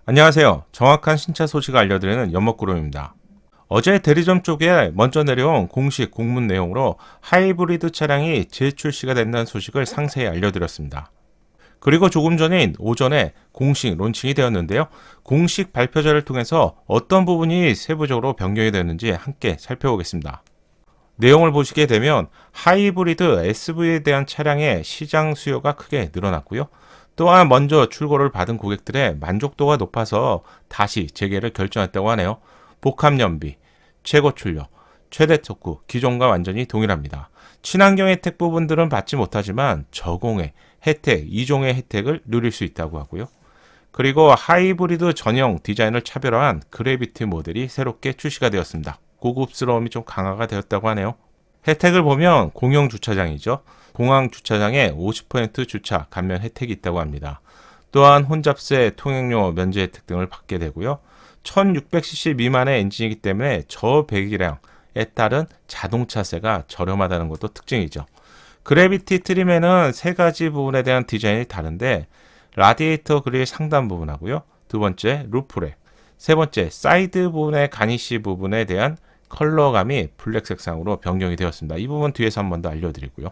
안녕하세요. 정확한 신차 소식을 알려드리는 연목구름입니다. 어제 대리점 쪽에 먼저 내려온 공식 공문 내용으로 하이브리드 차량이 재출시가 된다는 소식을 상세히 알려드렸습니다. 그리고 조금 전인 오전에 공식 론칭이 되었는데요. 공식 발표자를 통해서 어떤 부분이 세부적으로 변경이 되는지 함께 살펴보겠습니다. 내용을 보시게 되면 하이브리드 SUV에 대한 차량의 시장 수요가 크게 늘어났고요. 또한 먼저 출고를 받은 고객들의 만족도가 높아서 다시 재개를 결정했다고 하네요. 복합 연비, 최고 출력, 최대 토크 기존과 완전히 동일합니다. 친환경 혜택 부분들은 받지 못하지만 저공해, 혜택, 2종의 혜택을 누릴 수 있다고 하고요. 그리고 하이브리드 전용 디자인을 차별화한 그래비티 모델이 새롭게 출시가 되었습니다. 고급스러움이 좀 강화가 되었다고 하네요. 혜택을 보면 공용 주차장이죠. 공항 주차장에 50% 주차 감면 혜택이 있다고 합니다. 또한 혼잡세 통행료 면제 혜택 등을 받게 되고요. 1600cc 미만의 엔진이기 때문에 저배기량에 따른 자동차세가 저렴하다는 것도 특징이죠. 그래비티 트림에는 세 가지 부분에 대한 디자인이 다른데 라디에이터 그릴 상단 부분하고요. 두 번째 루프렉, 세 번째 사이드 부분의 가니쉬 부분에 대한 컬러감이 블랙 색상으로 변경이 되었습니다. 이 부분 뒤에서 한 번 더 알려드리고요.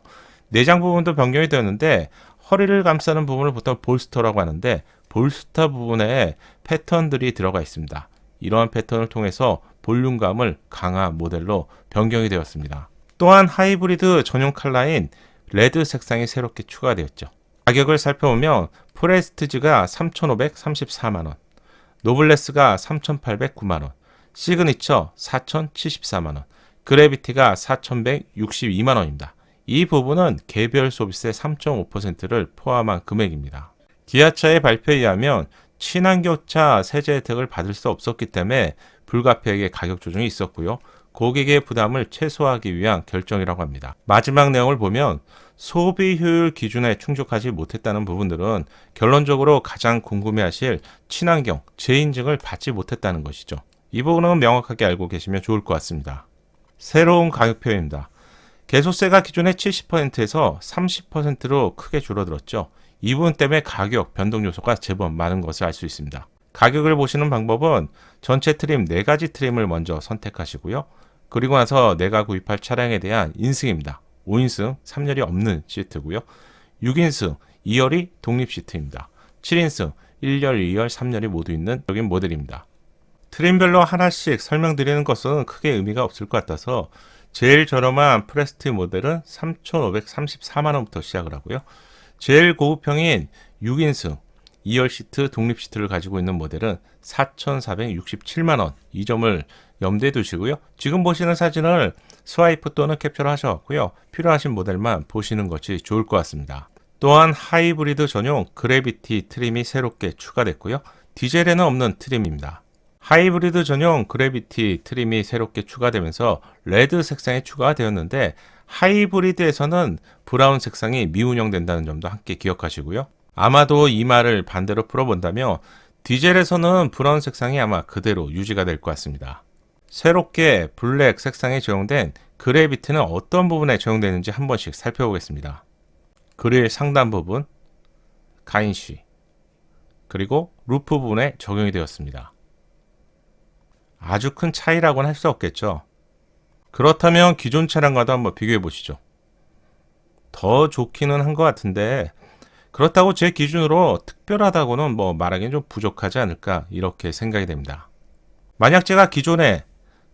내장 부분도 변경이 되었는데 허리를 감싸는 부분을 보통 볼스터라고 하는데 볼스터 부분에 패턴들이 들어가 있습니다. 이러한 패턴을 통해서 볼륨감을 강한 모델로 변경이 되었습니다. 또한 하이브리드 전용 컬러인 레드 색상이 새롭게 추가되었죠. 가격을 살펴보면 프레스티지가 3,534만원, 노블레스가 3,809만원, 시그니처 4,074만원, 그래비티가 4,162만원입니다. 이 부분은 개별 소비세 3.5%를 포함한 금액입니다. 기아차의 발표에 의하면 친환경차 세제 혜택을 받을 수 없었기 때문에 불가피하게 가격 조정이 있었고요. 고객의 부담을 최소화하기 위한 결정이라고 합니다. 마지막 내용을 보면 소비 효율 기준에 충족하지 못했다는 부분들은 결론적으로 가장 궁금해하실 친환경 재인증을 받지 못했다는 것이죠. 이 부분은 명확하게 알고 계시면 좋을 것 같습니다. 새로운 가격표입니다. 개소세가 기존의 70%에서 30%로 크게 줄어들었죠. 이 부분 때문에 가격 변동 요소가 제법 많은 것을 알 수 있습니다. 가격을 보시는 방법은 전체 트림 4가지 트림을 먼저 선택하시고요. 그리고 나서 내가 구입할 차량에 대한 인승입니다. 5인승 3열이 없는 시트고요. 6인승 2열이 독립 시트입니다. 7인승 1열, 2열, 3열이 모두 있는 적인 모델입니다. 트림별로 하나씩 설명드리는 것은 크게 의미가 없을 것 같아서 제일 저렴한 프레스티 모델은 3,534만원부터 시작을 하고요. 제일 고급형인 6인승 2열 시트 독립 시트를 가지고 있는 모델은 4,467만원, 이 점을 염두에 두시고요. 지금 보시는 사진을 스와이프 또는 캡처를 하셔갖고요. 필요하신 모델만 보시는 것이 좋을 것 같습니다. 또한 하이브리드 전용 그래비티 트림이 새롭게 추가됐고요. 디젤에는 없는 트림입니다. 하이브리드 전용 그래비티 트림이 새롭게 추가되면서 레드 색상이 추가가 되었는데 하이브리드에서는 브라운 색상이 미운영된다는 점도 함께 기억하시고요. 아마도 이 말을 반대로 풀어본다면 디젤에서는 브라운 색상이 아마 그대로 유지가 될 것 같습니다. 새롭게 블랙 색상에 적용된 그래비티는 어떤 부분에 적용되는지 한 번씩 살펴보겠습니다. 그릴 상단 부분, 가인쉬, 그리고 루프 부분에 적용이 되었습니다. 아주 큰 차이라고는 할 수 없겠죠. 그렇다면 기존 차량과도 한번 비교해 보시죠. 더 좋기는 한 것 같은데 그렇다고 제 기준으로 특별하다고는 말하기는 좀 부족하지 않을까 이렇게 생각이 됩니다. 만약 제가 기존에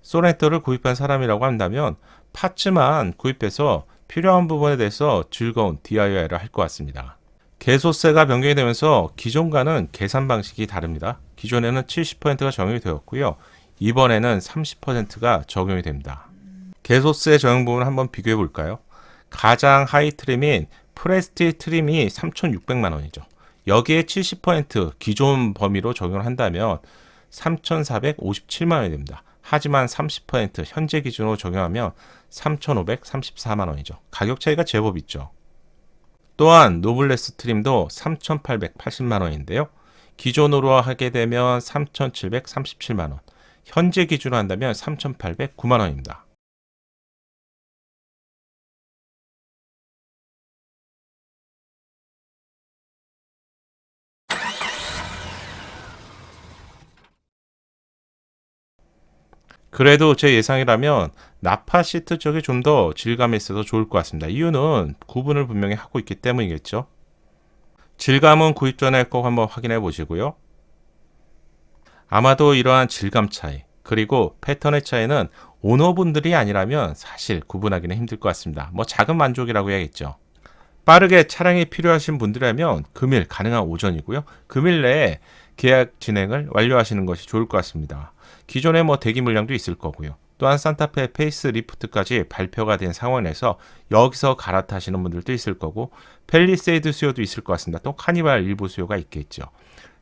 소렌토를 구입한 사람이라고 한다면 파츠만 구입해서 필요한 부분에 대해서 즐거운 DIY를 할 것 같습니다. 개소세가 변경이 되면서 기존과는 계산 방식이 다릅니다. 기존에는 70%가 적용이 되었고요. 이번에는 30%가 적용이 됩니다. 개소세 적용 부분 한번 비교해 볼까요? 가장 하이 트림인 프레스티 트림이 3,600만원이죠. 여기에 70% 기존 범위로 적용을 한다면 3,457만원이 됩니다. 하지만 30% 현재 기준으로 적용하면 3,534만원이죠. 가격 차이가 제법 있죠. 또한 노블레스 트림도 3,880만원인데요. 기존으로 하게 되면 3,737만원, 현재 기준으로 한다면 3,809만원입니다. 그래도 제 예상이라면 나파 시트 쪽이 좀 더 질감이 있어서 좋을 것 같습니다. 이유는 구분을 분명히 하고 있기 때문이겠죠. 질감은 구입 전에 꼭 한번 확인해 보시고요. 아마도 이러한 질감 차이, 그리고 패턴의 차이는 오너분들이 아니라면 사실 구분하기는 힘들 것 같습니다. 뭐 작은 만족이라고 해야겠죠. 빠르게 차량이 필요하신 분들이라면 금일 가능한 오전이고요. 금일 내에 계약 진행을 완료하시는 것이 좋을 것 같습니다. 기존에 뭐 대기 물량도 있을 거고요. 또한 산타페 페이스리프트까지 발표가 된 상황에서 여기서 갈아타시는 분들도 있을 거고, 펠리세이드 수요도 있을 것 같습니다. 또 카니발 일부 수요가 있겠죠.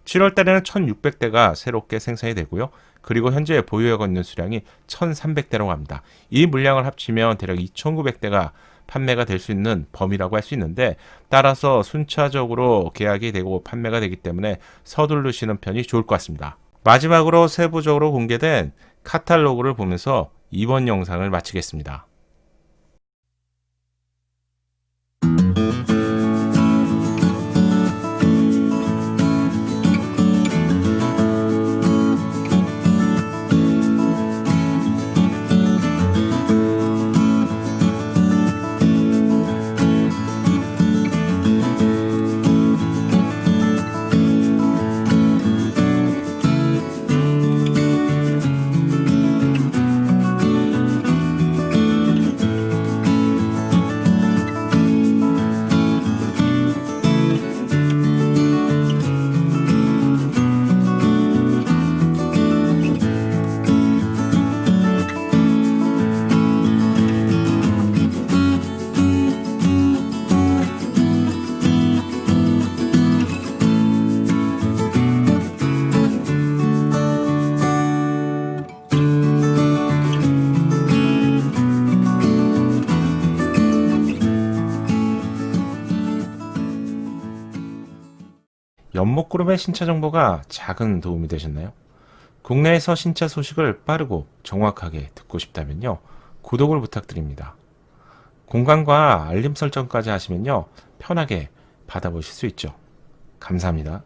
7월 달에는 1,600대가 새롭게 생산이 되고요. 그리고 현재 보유하고 있는 수량이 1,300대라고 합니다. 이 물량을 합치면 대략 2,900대가 판매가 될 수 있는 범위라고 할 수 있는데, 따라서 순차적으로 계약이 되고 판매가 되기 때문에 서두르시는 편이 좋을 것 같습니다. 마지막으로 세부적으로 공개된 카탈로그를 보면서 이번 영상을 마치겠습니다. 연목그룹의 신차 정보가 작은 도움이 되셨나요? 국내에서 신차 소식을 빠르고 정확하게 듣고 싶다면요, 구독을 부탁드립니다. 공간과 알림 설정까지 하시면요, 편하게 받아보실 수 있죠. 감사합니다.